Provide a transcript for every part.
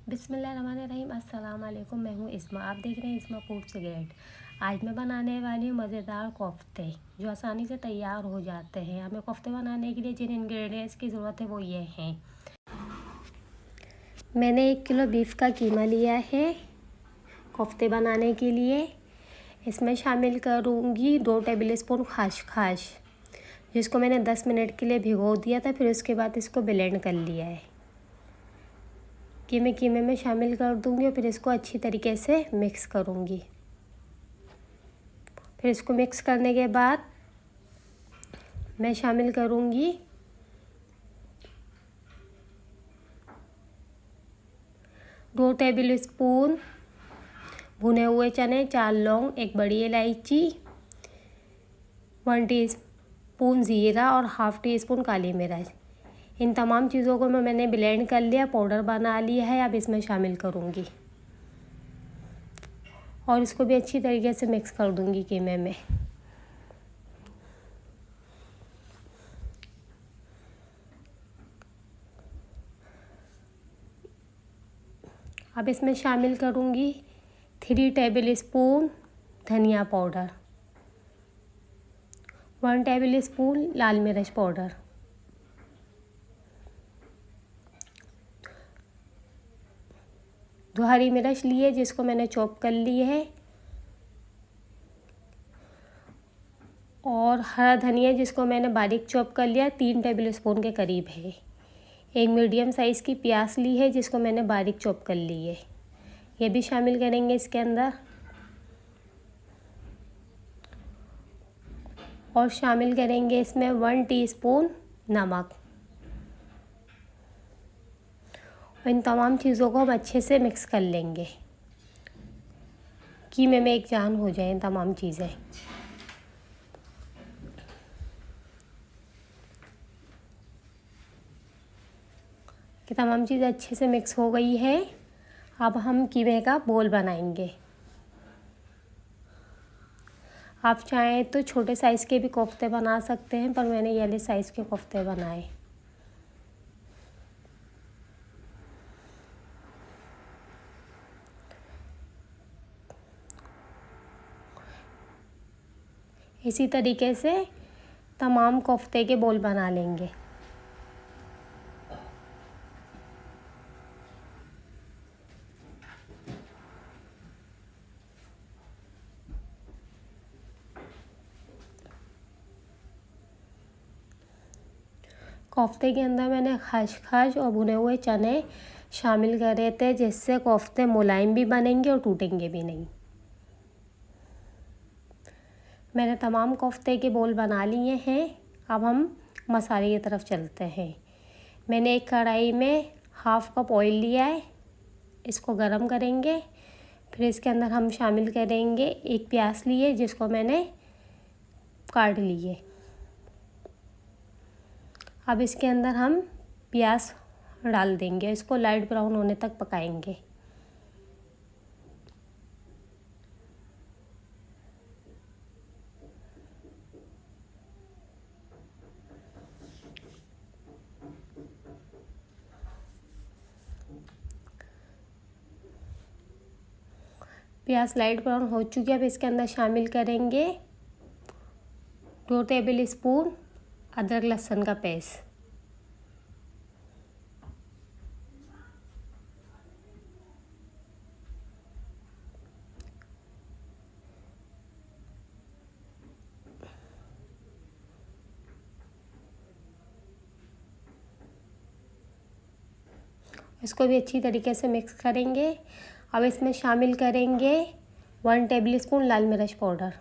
बिस्मिल्लाहिर्रहमानिर्रहीम अस्सलाम वालेकुम। मैं हूँ इस्मा, आप देख रहे हैं इस्मा फूड सिगरेट। आज मैं बनाने वाली हूँ मज़ेदार कोफ्ते जो आसानी से तैयार हो जाते हैं। हमें कोफ्ते बनाने के लिए जिन इंग्रेडिएंट्स की ज़रूरत है वो ये हैं। मैंने 1 किलो बीफ का कीमा लिया है कोफ्ते बनाने के लिए। इसमें शामिल करूँगी 2 टेबल स्पून खसखस, जिसको मैंने 10 मिनट के लिए भिगो दिया था। फिर उसके बाद इसको ब्लेंड कर लिया है कि मैं कीमे में शामिल कर दूँगी और फिर इसको अच्छी तरीके से मिक्स करूँगी। फिर इसको मिक्स करने के बाद मैं शामिल करूँगी 2 टेबल स्पून भुने हुए चने, 4 लौंग, 1 बड़ी इलायची, 1 टीस्पून ज़ीरा और हाफ़ टी स्पून काली मिर्च। इन तमाम चीज़ों को मैंने ब्लेंड कर लिया, पाउडर बना लिया है। अब इसमें शामिल करूँगी और इसको भी अच्छी तरीके से मिक्स कर दूँगी कीमे में। अब इसमें शामिल करूँगी 3 टेबल स्पून धनिया पाउडर, 1 टेबल स्पून लाल मिर्च पाउडर, 2 हरी मिर्च लिए जिसको मैंने चॉप कर ली है, और हरा धनिया जिसको मैंने बारीक चॉप कर लिया, 3 टेबल स्पून के करीब है। 1 मीडियम साइज़ की प्याज ली है जिसको मैंने बारीक चॉप कर ली है, ये भी शामिल करेंगे इसके अंदर। और शामिल करेंगे इसमें 1 टीस्पून नमक। इन तमाम चीज़ों को हम अच्छे से मिक्स कर लेंगे, कीमे में एक जान हो जाए तमाम चीज़ें। कि तमाम चीज़ें अच्छे से मिक्स हो गई है। अब हम कीमे का बोल बनाएंगे। आप चाहें तो छोटे साइज़ के भी कोफ्ते बना सकते हैं, पर मैंने ये वाले साइज़ के कोफ्ते बनाए। इसी तरीके से तमाम कोफ्ते के बोल बना लेंगे। कोफ्ते के अंदर मैंने खसखस और भुने हुए चने शामिल करे थे, जिससे कोफ्ते मुलायम भी बनेंगे और टूटेंगे भी नहीं। मैंने तमाम कोफ्ते के बोल बना लिए हैं। अब हम मसाले की तरफ चलते हैं। मैंने एक कढ़ाई में हाफ़ कप ऑयल लिया है, इसको गरम करेंगे। फिर इसके अंदर हम शामिल करेंगे 1 प्याज लिए जिसको मैंने काट लिए। अब इसके अंदर हम प्याज डाल देंगे, इसको लाइट ब्राउन होने तक पकाएंगे। प्याज लाइट ब्राउन हो चुकी है। अब इसके अंदर शामिल करेंगे 2 टेबल स्पून अदरक लहसुन का पेस्ट, इसको भी अच्छी तरीके से मिक्स करेंगे। अब इसमें शामिल करेंगे 1 टेबल स्पून लाल मिर्च पाउडर,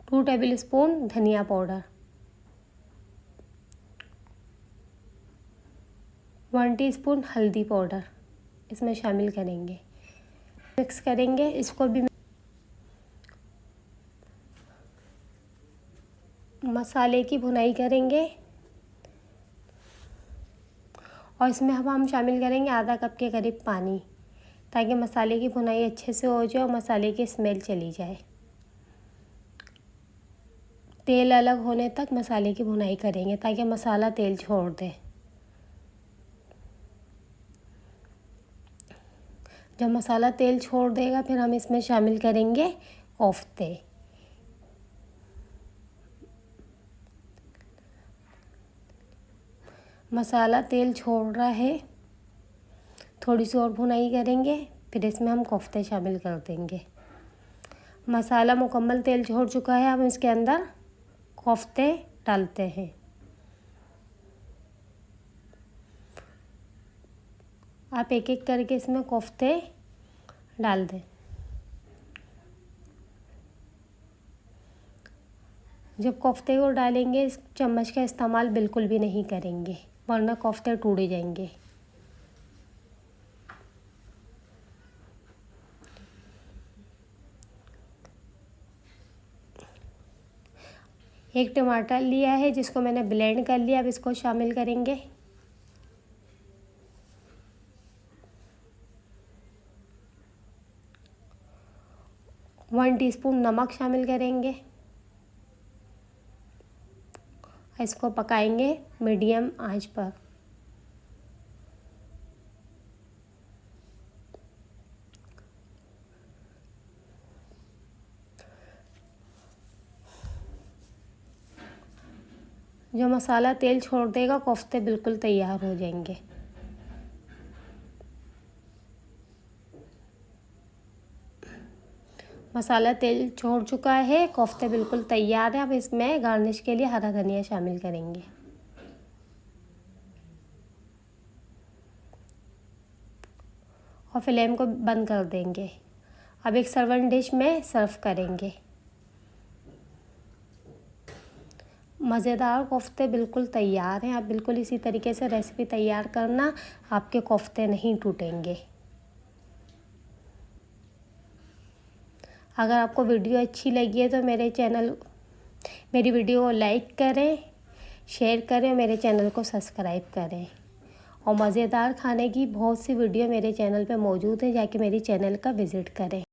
2 टेबल स्पून धनिया पाउडर, 1 टीस्पून हल्दी पाउडर इसमें शामिल करेंगे। मिक्स करेंगे, इसको भी मसाले की भुनाई करेंगे। और इसमें अब हम शामिल करेंगे आधा कप के करीब पानी, ताकि मसाले की भुनाई अच्छे से हो जाए और मसाले की स्मेल चली जाए। तेल अलग होने तक मसाले की भुनाई करेंगे ताकि मसाला तेल छोड़ दे। जब मसाला तेल छोड़ देगा फिर हम इसमें शामिल करेंगे कोफ्ते। मसाला तेल छोड़ रहा है, थोड़ी सी और भुनाई करेंगे, फिर इसमें हम कोफ्ते शामिल कर देंगे। मसाला मुकम्मल तेल छोड़ चुका है, हम इसके अंदर कोफ्ते डालते हैं। आप एक एक करके इसमें कोफ्ते डाल दें। जब कोफ्ते को डालेंगे इस चम्मच का इस्तेमाल बिल्कुल भी नहीं करेंगे, वरना कोफ्ते टूट जाएंगे। एक टमाटर लिया है जिसको मैंने ब्लेंड कर लिया, अब इसको शामिल करेंगे। वन टीस्पून नमक शामिल करेंगे। इसको पकाएंगे मीडियम आंच पर। जो मसाला तेल छोड़ देगा कोफ्ते बिल्कुल तैयार हो जाएंगे। मसाला तेल छोड़ चुका है, कोफ्ते बिल्कुल तैयार है। अब इसमें गार्निश के लिए हरा धनिया शामिल करेंगे। और फ्लेम को बंद कर देंगे। अब एक सर्विंग डिश में सर्व करेंगे। मज़ेदार कोफ्ते बिल्कुल तैयार हैं। आप बिल्कुल इसी तरीके से रेसिपी तैयार करना, आपके कोफ्ते नहीं टूटेंगे। अगर आपको वीडियो अच्छी लगी है तो मेरी वीडियो को लाइक करें, शेयर करें, मेरे चैनल को सब्सक्राइब करें। और मज़ेदार खाने की बहुत सी वीडियो मेरे चैनल पे मौजूद है, जाके मेरी चैनल का विज़िट करें।